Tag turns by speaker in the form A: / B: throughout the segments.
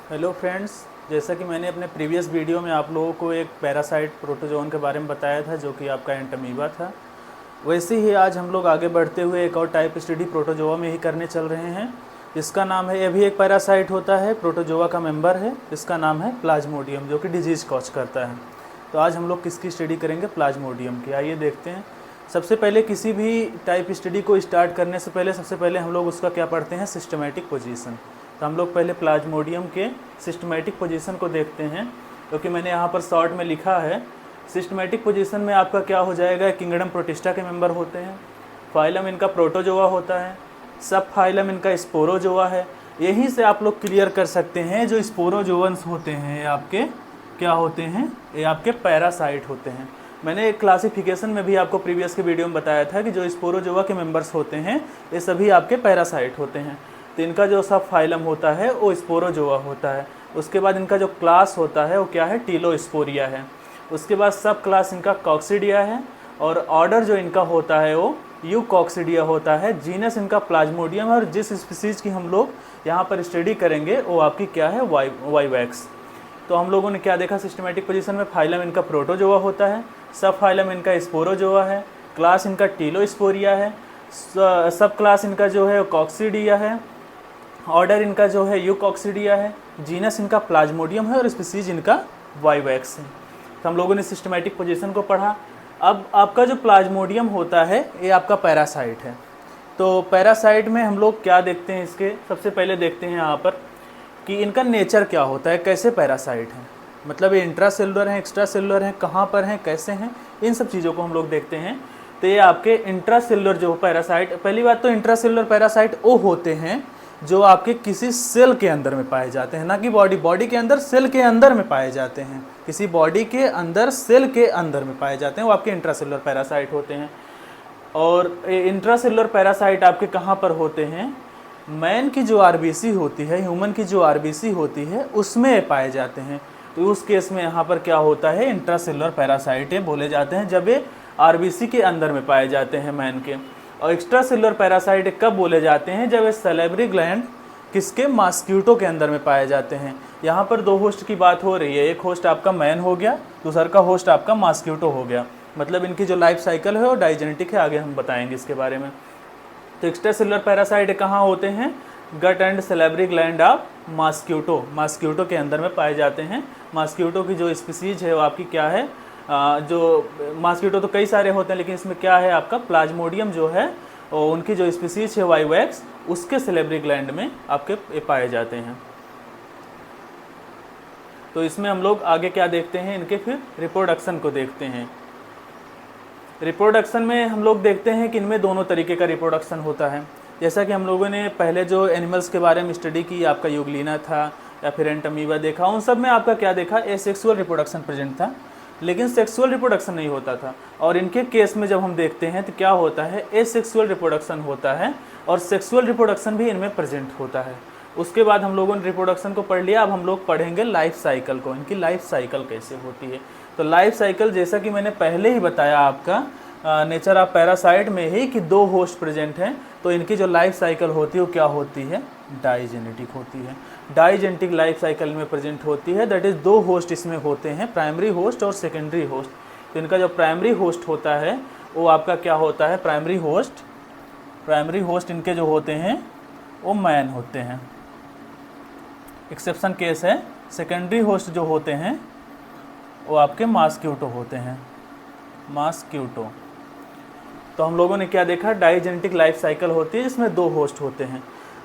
A: Hello friends, जैसा कि मैंने अपने प्रीवियस वीडियो में आप लोगों को एक पैरासाइट प्रोटोजोन के बारे में बताया था जो कि आपका एंटमीबा था, वैसे ही आज हम लोग आगे बढ़ते हुए एक और टाइप स्टडी प्रोटोजोआ में ही करने चल रहे हैं। इसका नाम है, यह भी एक पैरासाइट होता है, प्रोटोजोआ का मेंबर है। इसका नाम है प्लाज्मोडियम, जो कि डिजीज़ कॉज करता है। तो आज हम लोग किसकी स्टडी करेंगे? प्लाज्मोडियम की। आइए देखते हैं। सबसे पहले किसी भी टाइप स्टडी को स्टार्ट करने से पहले सबसे पहले हम लोग उसका क्या पढ़ते हैं? Systematic position. तो हम लोग पहले प्लाज्मोडियम के सिस्टमेटिक पोजीशन को देखते हैं, क्योंकि मैंने यहाँ पर शॉर्ट में लिखा है। सिस्टमेटिक पोजीशन में आपका क्या हो जाएगा? किंगडम प्रोटिस्टा के मेंबर होते हैं, फाइलम इनका प्रोटोजोआ होता है, सब फाइलम इनका स्पोरोजोआ है। यहीं से आप लोग क्लियर कर सकते हैं जो स्पोरोजोअन्स होते हैं ये आपके क्या होते हैं? ये आपके पैरासाइट होते हैं। मैंने एक क्लासिफिकेशन में भी आपको प्रीवियस के वीडियो में बताया था कि जो स्पोरोजोआ के मेंबर्स होते हैं ये सभी आपके पैरासाइट होते हैं। तो इनका जो सब फाइलम होता है वो स्पोरोजोआ होता है। उसके बाद इनका जो क्लास होता है वो क्या है? टीलोस्पोरिया है। उसके बाद सब क्लास इनका कॉक्सीडिया है, और ऑर्डर जो इनका होता है वो यूकॉक्सीडिया होता है। जीनस इनका प्लाज्मोडियम है, और जिस स्पीसीज की हम लोग यहाँ पर स्टडी करेंगे वो आपकी क्या है? वाइवैक्स। तो हम लोगों ने क्या देखा? सिस्टमेटिक पोजीशन में फाइलम इनका प्रोटोजोआ होता है, सब फाइलम इनका स्पोरोजोआ है, क्लास इनका टीलोस्पोरिया है, सब क्लास इनका जो है कॉक्सीडिया है, ऑर्डर इनका जो है यूकॉक्सीडिया है, जीनस इनका प्लाज्मोडियम है, और स्पीसीज इनका वाइवैक्स है। तो हम लोगों ने सिस्टमेटिक पोजीशन को पढ़ा। अब आपका जो प्लाज्मोडियम होता है ये आपका पैरासाइट है। तो पैरासाइट में हम लोग क्या देखते हैं? इसके सबसे पहले देखते हैं यहाँ पर कि इनका नेचर क्या होता है, कैसे पैरासाइट हैं, मतलब ये इंट्रासेलुलर हैं, एक्स्ट्रा सेलुलर हैं, कहाँ पर हैं, कैसे हैं, इन सब चीज़ों को हम लोग देखते हैं। तो ये आपके इंट्रासेलुलर जो पैरासाइट, पहली बात तो इंट्रासेलुलर पैरासाइट वो होते हैं जो आपके किसी सेल के अंदर में पाए जाते हैं, ना कि बॉडी के अंदर, सेल के अंदर में पाए जाते हैं। किसी बॉडी के अंदर, सेल के अंदर में पाए जाते हैं, वो आपके इंट्रासेलुलर पैरासाइट होते हैं। और इंट्रासेलुलर पैरासाइट आपके कहाँ पर होते हैं? मैन की जो आरबीसी होती है, ह्यूमन की जो आरबीसी होती है, उसमें पाए जाते हैं। तो उस केस में यहाँ पर क्या होता है? इंट्रासेलुलर पैरासाइट बोले जाते हैं जब ये आरबीसी के अंदर में पाए जाते हैं मैन के। और एक्स्ट्रा सेलुलर पैरासाइट कब बोले जाते हैं? जब ये सैलिवरी ग्लैंड किसके? मॉस्क्यूटो के अंदर में पाए जाते हैं। यहाँ पर दो होस्ट की बात हो रही है, एक होस्ट आपका मैन हो गया, दूसरा का होस्ट आपका मॉस्क्यूटो हो गया। मतलब इनकी जो लाइफ साइकिल है वो डाइजेनेटिक है, आगे हम बताएंगे इसके बारे में। तो एक्स्ट्रा सेलुलर पैरासाइट कहाँ होते हैं? Gut and salivary gland of mosquito के अंदर में पाए जाते हैं। मॉस्क्यूटो की जो स्पीसीज है वो आपकी क्या है? जो मॉस्क्यूटो तो कई सारे होते हैं, लेकिन इसमें क्या है आपका? प्लाज्मोडियम जो है और उनकी जो स्पीसीज है वाइवैक्स, उसके सैलिवरी ग्लैंड में आपके पाए जाते हैं। तो इसमें हम लोग आगे क्या देखते हैं? इनके फिर रिप्रोडक्शन को देखते हैं। रिप्रोडक्शन में हम लोग देखते हैं कि इनमें दोनों तरीके का रिप्रोडक्शन होता है। जैसा कि हम लोगों ने पहले जो एनिमल्स के बारे में स्टडी की, आपका यूग्लिना था या फिर एंटमीबा देखा, उन सब में आपका क्या देखा? एसेक्सुअल रिप्रोडक्शन प्रेजेंट था, लेकिन सेक्सुअल रिप्रोडक्शन नहीं होता था। और इनके केस में जब हम देखते हैं तो क्या होता है? एसेक्सुअल रिप्रोडक्शन होता है, और सेक्सुअल रिप्रोडक्शन भी इनमें प्रेजेंट होता है। उसके बाद हम लोगों ने रिप्रोडक्शन को पढ़ लिया। अब हम लोग पढ़ेंगे लाइफ साइकिल को, इनकी लाइफ साइकिल कैसे होती है। तो लाइफ साइकिल जैसा कि मैंने पहले ही बताया आपका नेचर ऑफ पैरासाइट में ही कि दो होस्ट प्रेजेंट हैं, तो इनकी जो लाइफ साइकिल होती है वो क्या होती है? डाइजेनेटिक होती है। डाइजेनेटिक लाइफ साइकिल में प्रेजेंट होती है, दैट इज़ दो होस्ट इसमें होते हैं, प्राइमरी होस्ट और सेकेंडरी होस्ट। तो इनका जो प्राइमरी होस्ट होता है वो आपका क्या होता है? प्राइमरी होस्ट इनके जो होते हैं वो मैन होते हैं। एक्सेप्शन केस है, सेकेंडरी होस्ट जो होते हैं वो आपके मॉस्क्यूटो होते हैं, मॉस्क्यूटो। तो हम लोगों ने क्या देखा? डाइजेनेटिक लाइफ साइकिल होती है जिसमें दो होस्ट होते हैं।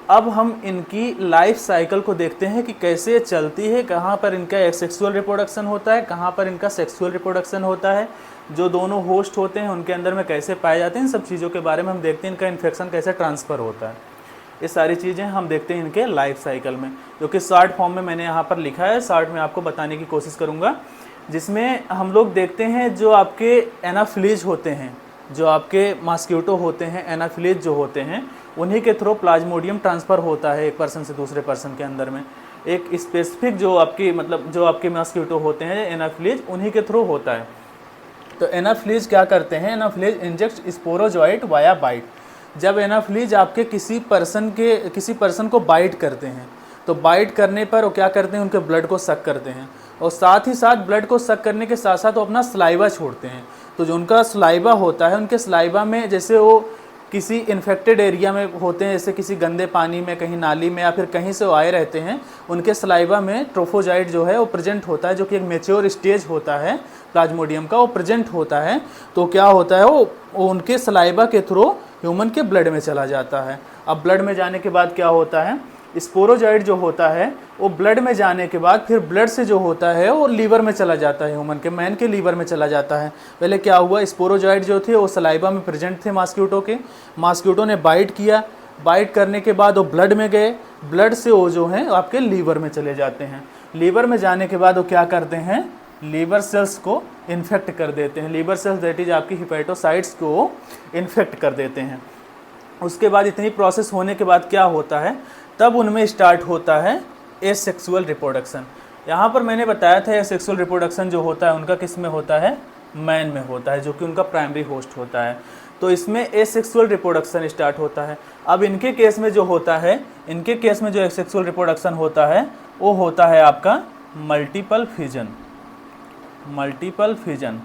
A: अब हम इनकी लाइफ साइकिल को देखते हैं कि कैसे चलती है, कहाँ पर इनका सेक्सुअल रिप्रोडक्शन होता है, कहाँ पर इनका सेक्सुअल रिप्रोडक्शन होता है, जो दोनों होस्ट होते हैं उनके अंदर में कैसे पाए जाते हैं, इन सब चीज़ों के बारे में हम देखते हैं। इनका इन्फेक्शन कैसे ट्रांसफ़र होता है, ये सारी चीज़ें हम देखते हैं इनके लाइफ साइकिल में, जो कि शॉर्ट फॉर्म में मैंने यहाँ पर लिखा है। शॉर्ट में आपको बताने की कोशिश करूँगा, जिसमें हम लोग देखते हैं जो आपके एनाफिलीज होते हैं, जो आपके मॉस्क्यूटो होते हैं, एनाफिलीज जो होते हैं, उन्हीं के थ्रू प्लाज्मोडियम ट्रांसफ़र होता है एक पर्सन से दूसरे पर्सन के अंदर में। एक स्पेसिफिक जो आपके मॉस्क्यूटो होते हैं एनाफिलीज, उन्हीं के थ्रू होता है। तो एनाफिलीज क्या करते हैं? Anopheles inject sporozoite via bite. जब एनाफिलीज आपके किसी पर्सन को बाइट करते हैं तो बाइट करने पर वो क्या करते हैं, उनके ब्लड को सक करते हैं, और साथ ही साथ ब्लड को सक करने के साथ साथ वो अपना सलाइवा छोड़ते हैं। तो जो उनका सलाइवा होता है, उनके सलाइवा में जैसे वो किसी इन्फेक्टेड एरिया में होते हैं, जैसे किसी गंदे पानी में, कहीं नाली में, या फिर कहीं से वो आए रहते हैं, उनके सलाइवा में ट्रोफोजाइट जो है वो प्रेजेंट होता है, जो कि एक मैच्योर स्टेज होता है प्लाज्मोडियम का, वो प्रेजेंट होता है। तो क्या होता है, वो उनके सलाइवा के थ्रू ह्यूमन के ब्लड में चला जाता है। अब ब्लड में जाने के बाद क्या होता है, स्पोरोजाइट जो होता है वो ब्लड में जाने के बाद फिर ब्लड से जो होता है वो लीवर में चला जाता है, ह्यूमन के मैन के लीवर में चला जाता है। पहले क्या हुआ, स्पोरोजाइट जो थे वो सलाइवा में प्रेजेंट थे मॉस्किटो के, मॉस्किटो ने बाइट किया, बाइट करने के बाद वो ब्लड में गए, ब्लड से वो जो हैं आपके लीवर में चले जाते हैं। लीवर में जाने के बाद वो क्या करते हैं, लीवर सेल्स को इन्फेक्ट कर देते हैं। लीवर सेल्स दैट इज आपकी हिपेटोसाइट्स को इन्फेक्ट कर देते हैं। उसके बाद इतनी प्रोसेस होने के बाद क्या होता है, तब उनमें स्टार्ट होता है एसेक्सुअल रिप्रोडक्शन। यहाँ पर मैंने बताया था एसेक्सुअल रिप्रोडक्शन जो होता है उनका किस में होता है, मैन में होता है, जो कि उनका प्राइमरी होस्ट होता है। तो इसमें एसेक्सुअल रिप्रोडक्शन स्टार्ट होता है। अब इनके केस में जो होता है, इनके केस में जो एसेक्सुअल रिप्रोडक्शन होता है वो होता है आपका मल्टीपल फिजन। मल्टीपल फिजन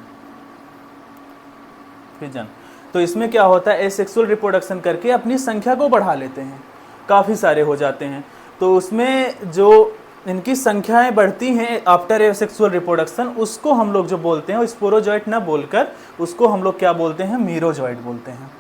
A: तो इसमें क्या होता है, एसेक्सुअल रिप्रोडक्शन करके अपनी संख्या को बढ़ा लेते हैं, काफ़ी सारे हो जाते हैं। तो उसमें जो इनकी संख्याएं बढ़ती हैं आफ्टर एसेक्सुअल रिप्रोडक्शन, उसको हम लोग जो बोलते हैं, स्पोरोजॉइट ना बोलकर उसको हम लोग क्या बोलते हैं, मीरोजॉइट बोलते हैं।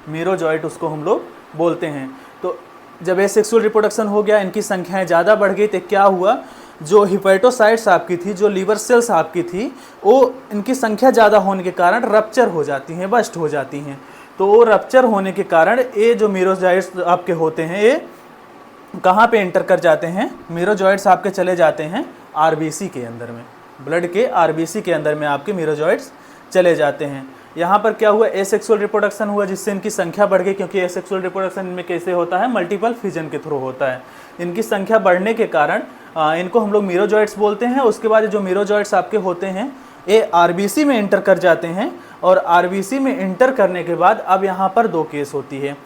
A: मीरोजॉइट उसको हम लोग बोलते हैं। तो जब एसेक्सुअल रिप्रोडक्शन हो गया, इनकी संख्याएं ज़्यादा बढ़ गई, तो क्या हुआ, जो हिपेटोसाइट्स आपकी थी, जो लीवर सेल्स आपकी थी, वो इनकी संख्या ज़्यादा होने के कारण रप्चर हो जाती हैं, बस्ट हो जाती हैं। तो वो रप्चर होने के कारण ये जो मीरोजॉइट्स आपके होते हैं, ये कहाँ पे एंटर कर जाते हैं, मीरोजॉइट्स आपके चले जाते हैं आरबीसी के अंदर में, ब्लड के आरबीसी के अंदर में आपके मीरोजॉइट्स चले जाते हैं। यहाँ पर क्या हुआ, एसेक्सुअल रिप्रोडक्शन हुआ, जिससे इनकी संख्या बढ़ गई, क्योंकि एसेक्सुअल रिप्रोडक्शन इनमें कैसे होता है, मल्टीपल फिजन के थ्रू होता है। इनकी संख्या बढ़ने के कारण इनको हम लोग मीरोजॉइट्स बोलते हैं। उसके बाद जो मीरोजॉइट्स आपके होते हैं ये आरबीसी में एंटर कर जाते हैं, और आरबीसी में एंटर करने के बाद अब यहाँ पर दो केस होती है।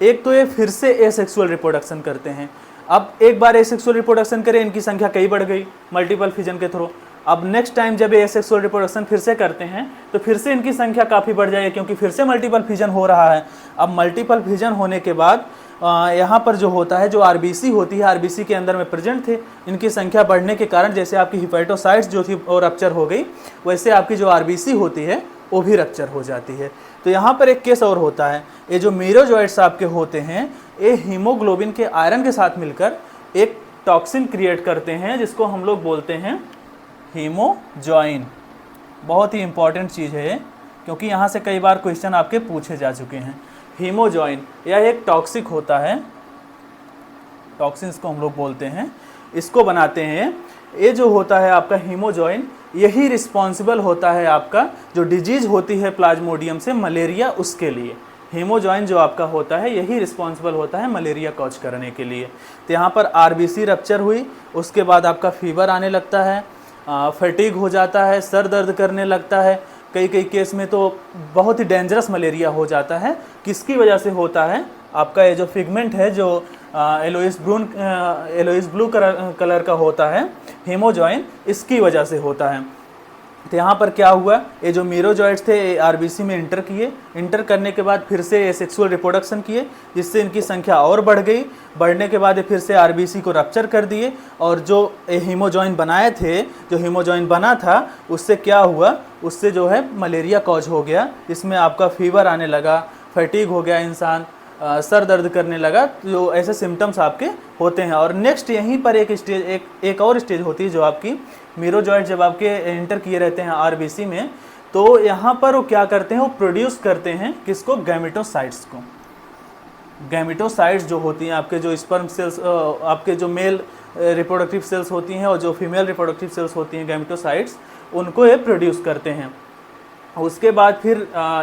A: एक तो ये फिर से एसेक्सुअल रिप्रोडक्शन करते हैं। अब एक बार एसेक्सुअल रिप्रोडक्शन करें, इनकी संख्या कई बढ़ गई मल्टीपल फिजन के थ्रू। अब नेक्स्ट टाइम जब ये एसेक्सुअल रिप्रोडक्शन फिर से करते हैं तो फिर से इनकी संख्या काफ़ी बढ़ जाएगी, क्योंकि फिर से मल्टीपल फिजन हो रहा है। अब मल्टीपल फिजन होने के बाद यहाँ पर जो होता है, जो आरबीसी होती है, आरबीसी के अंदर में प्रेजेंट थे, इनकी संख्या बढ़ने के कारण जैसे आपकी हिपेटोसाइट्स जो थी वो रप्चर हो गई, वैसे आपकी जो आरबीसी होती है वो भी रप्चर हो जाती है। तो यहाँ पर एक केस और होता है, ये जो मीरोजॉइट्स आपके होते हैं, ये हीमोग्लोबिन के आयरन के साथ मिलकर एक टॉक्सिन क्रिएट करते हैं, जिसको हम लोग बोलते हैं हीमोजॉइन। बहुत ही इंपॉर्टेंट चीज़ है, क्योंकि यहाँ से कई बार क्वेश्चन आपके पूछे जा चुके हैं। हीमोजॉइन यह एक टॉक्सिक होता है, टॉक्सिन्स को हम लोग बोलते हैं, इसको बनाते हैं। ये जो होता है आपका हीमोजॉइन, यही रिस्पॉन्सिबल होता है आपका जो डिजीज होती है प्लाज्मोडियम से, मलेरिया, उसके लिए। हीमोजॉइन जो आपका होता है यही रिस्पॉन्सिबल होता है मलेरिया कॉज करने के लिए। तो यहाँ पर आरबीसी रप्चर हुई, उसके बाद आपका फीवर आने लगता है, फटीग हो जाता है, सर दर्द करने लगता है, कई केस में तो बहुत ही डेंजरस मलेरिया हो जाता है। किसकी वजह से होता है, आपका ये जो फिगमेंट है जो एलोइस ब्लू कलर का होता है, हीमोजॉइन, इसकी वजह से होता है। तो यहाँ पर क्या हुआ, ये जो मीरोजॉइट्स थे आरबीसी में इंटर किए, इंटर करने के बाद फिर से सेक्सुअल रिप्रोडक्शन किए, जिससे इनकी संख्या और बढ़ गई। बढ़ने के बाद फिर से आरबीसी को रप्चर कर दिए, और जो हीमोजॉइन बनाए थे, जो हीमोजॉइन बना था, उससे क्या हुआ, उससे जो है मलेरिया कॉज हो गया। इसमें आपका फीवर आने लगा, फटीग हो गया इंसान, सर दर्द करने लगा। जो ऐसे सिम्टम्स आपके होते हैं। और नेक्स्ट यहीं पर एक और स्टेज होती है, जो आपकी मीरोजॉइट जब आपके एंटर किए रहते हैं आरबीसी में, तो यहाँ पर वो क्या करते हैं, वो प्रोड्यूस करते हैं किसको, गैमेटोसाइट्स को। गैमेटोसाइट्स जो होती हैं आपके, जो स्पर्म सेल्स, आपके जो मेल रिप्रोडक्टिव सेल्स होती हैं और जो फीमेल रिप्रोडक्टिव सेल्स होती हैं, गैमेटोसाइट्स, उनको ये प्रोड्यूस करते हैं। उसके बाद फिर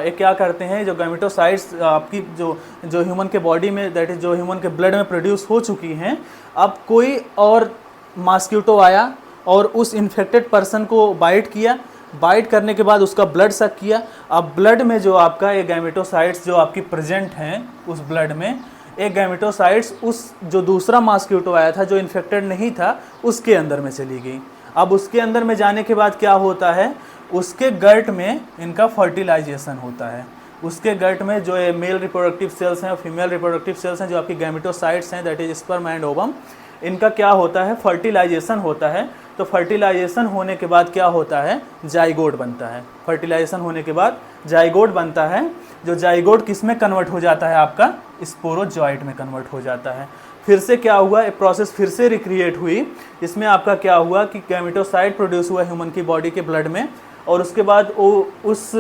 A: ये क्या करते हैं, जो गैमेटोसाइट्स आपकी जो ह्यूमन के बॉडी में, दैट इज जो ह्यूमन के ब्लड में प्रोड्यूस हो चुकी हैं, अब कोई और मॉस्किटो आया और उस इन्फेक्टेड पर्सन को बाइट किया, बाइट करने के बाद उसका ब्लड सक किया। अब ब्लड में जो आपका ये गैमेटोसाइट्स जो आपकी प्रेजेंट हैं उस ब्लड में, एक गैमेटोसाइट्स उस जो दूसरा मॉस्क्यूटो आया था जो इन्फेक्टेड नहीं था उसके अंदर में चली गई। अब उसके अंदर में जाने के बाद क्या होता है, उसके गट में इनका फर्टिलाइजेशन होता है। उसके गट में जो मेल रिप्रोडक्टिव सेल्स हैं और फीमेल रिप्रोडक्टिव सेल्स हैं जो आपकी गैमेटोसाइट्स हैं, that is sperm and ovum, इनका क्या होता है, फर्टिलाइजेशन होता है। तो फर्टिलाइजेशन होने के बाद क्या होता है, जाइगोट बनता है। फर्टिलाइजेशन होने के बाद जाइगोट बनता है। जो जाइगोट किस में कन्वर्ट हो जाता है, आपका स्पोरोजॉइट में कन्वर्ट हो जाता है। फिर से क्या हुआ, एक प्रोसेस फिर से रिक्रिएट हुई। इसमें आपका क्या हुआ कि गैमेटोसाइट प्रोड्यूस हुआ ह्यूमन की बॉडी के ब्लड में, और उसके बाद वो उस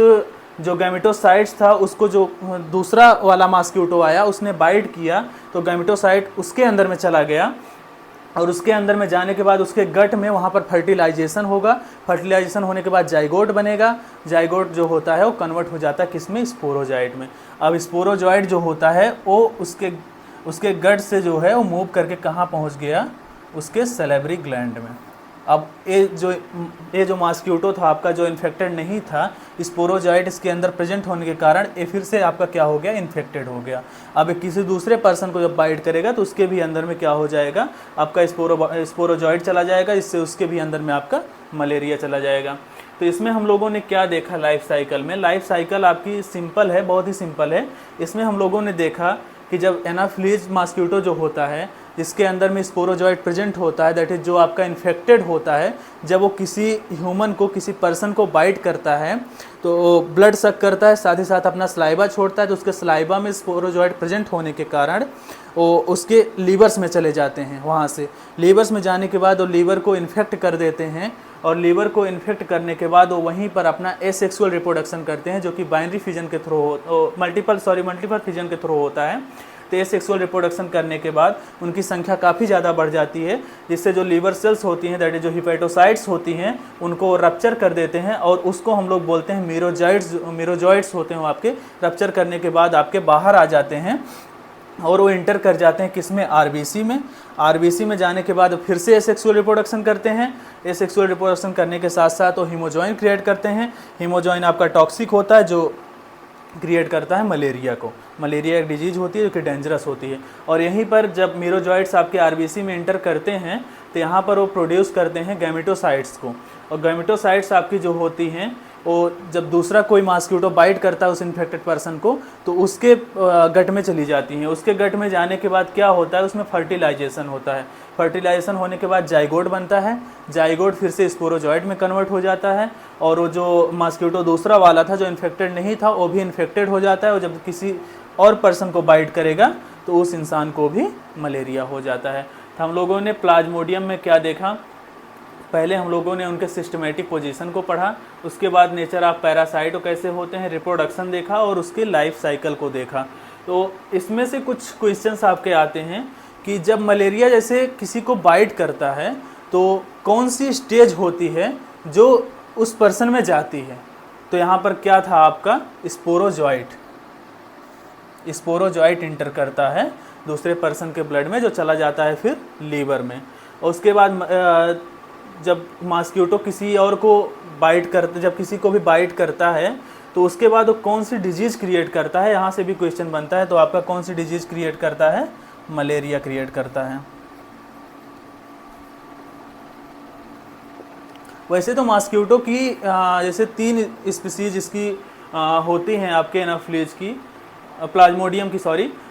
A: जो गैमेटोसाइट्स था उसको जो दूसरा वाला मॉस्क्यूटो आया उसने बाइट किया, तो गैमेटोसाइट उसके अंदर में चला गया, और उसके अंदर में जाने के बाद उसके गट में वहाँ पर फर्टिलाइजेशन होगा। फर्टिलाइजेशन होने के बाद जाइगोट बनेगा। जाइगोट जो होता है वो कन्वर्ट हो जाता है किस में, स्पोरोजॉइट में। अब स्पोरोजॉइट जो होता है वो उसके गट से जो है वो मूव करके कहाँ पहुँच गया, उसके सैलिवरी ग्लैंड में। अब ये जो मॉस्क्यूटो था आपका जो इन्फेक्टेड नहीं था, स्पोरोजॉइट इसके अंदर प्रेजेंट होने के कारण ये फिर से आपका क्या हो गया, इन्फेक्टेड हो गया। अब किसी दूसरे पर्सन को जब बाइट करेगा तो उसके भी अंदर में क्या हो जाएगा, आपका स्पोरोजॉइट चला जाएगा, इससे उसके भी अंदर में आपका मलेरिया चला जाएगा। तो इसमें हम लोगों ने क्या देखा लाइफ साइकिल में, लाइफ साइकिल आपकी सिंपल है, बहुत ही सिंपल है। इसमें हम लोगों ने देखा कि जब एनाफिलीज मॉस्क्यूटो जो होता है जिसके अंदर में स्पोरोजॉइट प्रेजेंट होता है, दैट इज जो आपका इन्फेक्टेड होता है, जब वो किसी ह्यूमन को, किसी पर्सन को बाइट करता है तो ब्लड सक करता है, साथ ही साथ अपना स्लाइबा छोड़ता है। तो उसके स्लाइबा में स्पोरोजॉइट प्रेजेंट होने के कारण वो उसके लीवर्स में चले जाते हैं। वहाँ से लीवर्स में जाने के बाद वो लीवर को इन्फेक्ट कर देते हैं, और लीवर को इन्फेक्ट करने के बाद वो वहीं पर अपना एसेक्सुअल रिप्रोडक्शन करते हैं, जो कि बाइनरी फिजन के थ्रू मल्टीपल फिजन के थ्रू होता है। तो एसेक्सुअल रिप्रोडक्शन करने के बाद उनकी संख्या काफ़ी ज़्यादा बढ़ जाती है, जिससे जो लीवर सेल्स होती हैं, दैट इज जो हिपेटोसाइट्स होती हैं, उनको रप्चर कर देते हैं, और उसको हम लोग बोलते हैं मीरोजॉइट्स होते हैं। वो आपके रप्चर करने के बाद आपके बाहर आ जाते हैं, और वो इंटर कर जाते हैं किस में, आरबीसी में। आरबीसी में जाने के बाद फिर से एसेक्सुअल रिप्रोडक्शन करते हैं। एसेक्सुअल रिप्रोडक्शन करने के साथ साथ वो हीमोजॉइन क्रिएट करते हैं। हीमोजॉइन आपका टॉक्सिक होता है, जो क्रिएट करता है मलेरिया को। मलेरिया एक डिजीज होती है जो कि डेंजरस होती है। और यहीं पर जब मीरोजॉइट्स आपके आरबीसी में इंटर करते हैं तो यहाँ पर वो प्रोड्यूस करते हैं गैमेटोसाइट्स को, और गैमेटोसाइट्स आपकी जो होती हैं वो जब दूसरा कोई मॉस्क्यूटो बाइट करता है उस इन्फेक्टेड पर्सन को, तो उसके गट में चली जाती हैं। उसके गट में जाने के बाद क्या होता है, उसमें फर्टिलाइजेशन होता है। फर्टिलाइजेशन होने के बाद जाइगोट बनता है। जाइगोट फिर से स्पोरोजॉइट में कन्वर्ट हो जाता है, और वो जो मॉस्क्यूटो दूसरा वाला था जो इन्फेक्टेड नहीं था वो भी इन्फेक्टेड हो जाता है, और जब किसी और पर्सन को बाइट करेगा तो उस इंसान को भी मलेरिया हो जाता है। तो हम लोगों ने प्लाज्मोडियम में क्या देखा, पहले हम लोगों ने उनके सिस्टमेटिक पोजीशन को पढ़ा, उसके बाद नेचर ऑफ पैरासाइट कैसे होते हैं, रिप्रोडक्शन देखा, और उसके लाइफ साइकिल को देखा। तो इसमें से कुछ क्वेश्चंस आपके आते हैं कि जब मलेरिया जैसे किसी को बाइट करता है तो कौन सी स्टेज होती है जो उस पर्सन में जाती है। तो यहाँ पर क्या था आपका, स्पोरोजॉइट इंटर करता है दूसरे पर्सन के ब्लड में, जो चला जाता है फिर लीवर में। और उसके बाद जब मॉस्क्यूटो किसी और को जब किसी को भी बाइट करता है तो उसके बाद वो कौन सी डिजीज़ क्रिएट करता है, यहाँ से भी क्वेश्चन बनता है। तो आपका कौन सी डिजीज़ क्रिएट करता है, मलेरिया क्रिएट करता है। वैसे तो मॉस्क्यूटो की जैसे 3 स्पीसीज इसकी होती हैं आपके एनाफिलीज की, प्लाज्मोडियम की,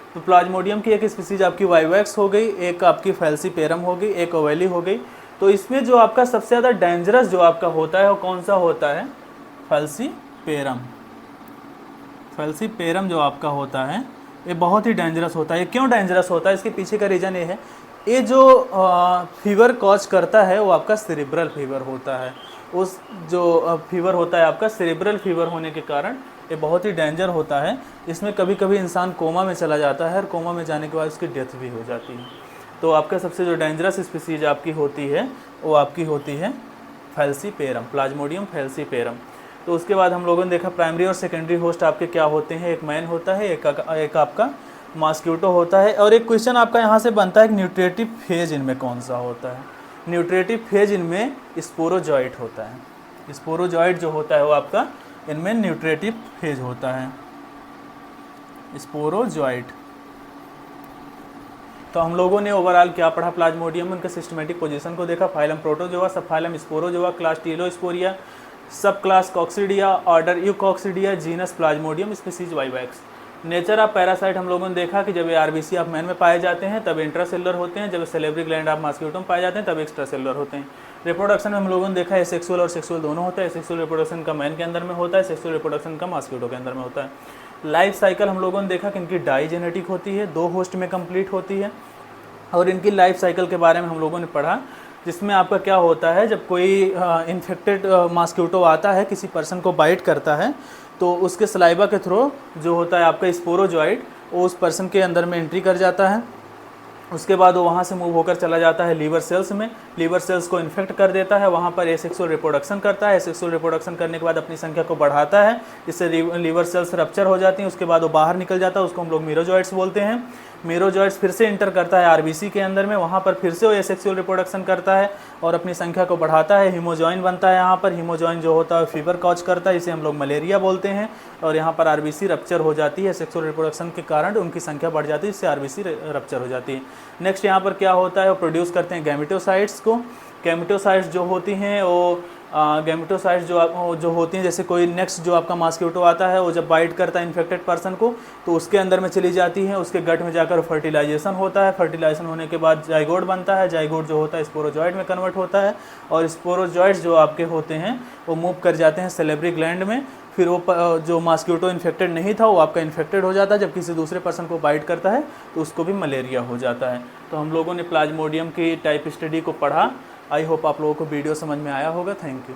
A: तो प्लाज्मोडियम की एक स्पीसीज आपकी वाइवैक्स हो गई, एक आपकी फैल्सीपेरम हो गई, एक ओवेली हो गई। तो इसमें जो आपका सबसे ज़्यादा डेंजरस जो आपका होता है वो कौन सा होता है, फैल्सीपेरम जो आपका होता है ये बहुत ही डेंजरस होता है। ये क्यों डेंजरस होता है, इसके पीछे का रीज़न ये है, ये जो फीवर कॉज करता है वो आपका सेरिब्रल फीवर होता है। उस जो फीवर होता है आपका सेरिब्रल फीवर होने के कारण ये बहुत ही डेंजर होता है। इसमें कभी कभी इंसान कोमा में चला जाता है, और कोमा में जाने के बाद उसकी डेथ भी हो जाती है। तो आपका सबसे जो डेंजरस स्पीसीज आपकी होती है वो आपकी होती है फैल्सीपेरम, प्लाज्मोडियम फैल्सीपेरम। तो उसके बाद हम लोगों ने देखा प्राइमरी और सेकेंडरी होस्ट आपके क्या होते हैं, एक मैन होता है, एक आपका मॉस्क्यूटो होता है। और एक क्वेश्चन आपका यहाँ से बनता है कि न्यूट्रिटिव फेज इनमें कौन सा होता है। न्यूट्रिटिव फेज इनमें स्पोरोजॉइट होता है। स्पोरोजॉइट जो होता है वो आपका इनमें न्यूट्रिटिव फेज होता है, स्पोरोजॉइट। तो हम लोगों ने ओवरऑल क्या पढ़ा, प्लाज्मोडियम, उनके सिस्टमेटिक पोजीशन को देखा, phylum protozoa, subphylum sporozoa, class telosporea, subclass coccidia, order eucoccidia, genus plasmodium, species vivax. Nature of parasite हम लोगों ने देखा कि जब ये आरबीसी ऑफ मैन में पाए जाते हैं तब इंट्रासेलुलर होते हैं, जब सेलेब्री ग्लैंड ऑफ मॉस्किटो में पाए जाते हैं तब एक्स्ट्रासेलुलर होते हैं। रिप्रोडक्शन में हम लोगों ने देखा है सेक्सुअल और सेक्सुअल दोनों होता है। सेक्सुअल रिप्रोडक्शन का मैन के अंदर में होता है, सेक्सुअल रिप्रोडक्शन का मॉस्किटो के अंदर में होता है। लाइफ साइकिल हम लोगों ने देखा कि इनकी डाइजेनेटिक होती है, 2 होस्ट में कंप्लीट होती है। और इनकी लाइफ साइकिल के बारे में हम लोगों ने पढ़ा, जिसमें आपका क्या होता है, जब कोई इन्फेक्टेड मॉस्किटो आता है, किसी पर्सन को बाइट करता है, तो उसके सलाइवा के थ्रू जो होता है आपका स्पोरोजॉइट, वो उस पर्सन के अंदर में एंट्री कर जाता है। उसके बाद वो वहाँ से मूव होकर चला जाता है लीवर सेल्स में, लीवर सेल्स को इन्फेक्ट कर देता है, वहाँ पर एसेक्सुअल रिप्रोडक्शन करता है। एसेक्सुअल रिप्रोडक्शन करने के बाद अपनी संख्या को बढ़ाता है, जिससे लीवर सेल्स रप्चर हो जाती हैं। उसके बाद वो बाहर निकल जाता है, उसको हम लोग मीरोजॉइट्स बोलते हैं। मीरोजॉइट्स फिर से इंटर करता है आरबीसी के अंदर में, वहाँ पर फिर से वो एसेक्सुअल रिप्रोडक्शन करता है और अपनी संख्या को बढ़ाता है। हीमोजॉइन बनता है यहाँ पर, हीमोजॉइन जो होता है फीवर कॉज करता है, इसे हम लोग मलेरिया बोलते हैं। और यहाँ पर आरबीसी रप्चर हो जाती है, सेक्सुअल रिप्रोडक्शन के कारण उनकी संख्या बढ़ जाती है, इससे आरबीसी रप्चर हो जाती है। नेक्स्ट यहाँ पर क्या होता है, वो प्रोड्यूस करते हैं गैमेटोसाइट्स को। गैमेटोसाइट्स जो होती हैं वो गैमेटोसाइट्स जो होती हैं, जैसे कोई नेक्स्ट जो आपका मॉस्किटो आता है, वो जब बाइट करता है इन्फेक्टेड पर्सन को, तो उसके अंदर में चली जाती हैं, उसके गट में जाकर फर्टिलाइजेशन होता है। फर्टिलाइजेशन होने के बाद जाइगोट बनता है, जाइगोट जो होता है स्पोरोजॉइट में कन्वर्ट होता है, और स्पोरोजॉइट्स जो आपके होते हैं वो मूव कर जाते हैं सेलेब्री ग्लैंड में। फिर वो जो मॉस्किटो इन्फेक्टेड नहीं था वो आपका इन्फेक्टेड हो जाता है, जब किसी दूसरे पर्सन को बाइट करता है तो उसको भी मलेरिया हो जाता है। तो हम लोगों ने प्लाज्मोडियम की टाइप स्टडी को पढ़ा। आई होप आप लोगों को वीडियो समझ में आया होगा। Thank you.